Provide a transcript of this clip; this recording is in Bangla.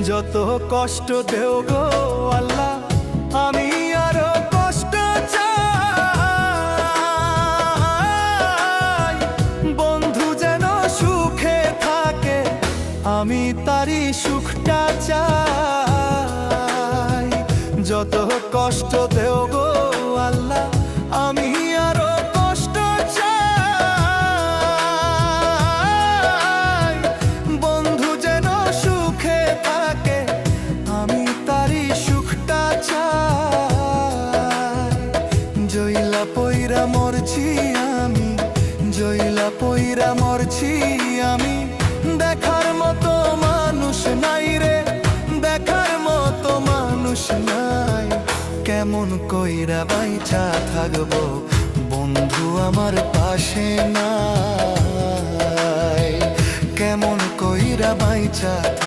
যত কষ্ট দেও গো আল্লাহ, আমি আরো কষ্ট চাই। বন্ধু যেন সুখে থাকে, আমি তারই সুখটা চাই। যত কষ্ট দেও গো আল্লাহ, আমি আরো কষ্ট চাই। বন্ধু যেন সুখে থাকে, আমি তারই সুখটা চাই। জইলা পইরা মরছি আমি, জইলা পইরা মরছি আমি, দেখার মতো মানুষ নাই রে, দেখার মতো মানুষ নাই। কেমন কইরা বাইচা থাকবো বন্ধু আমার পাশে নাই, কেমন কইরা বাইচা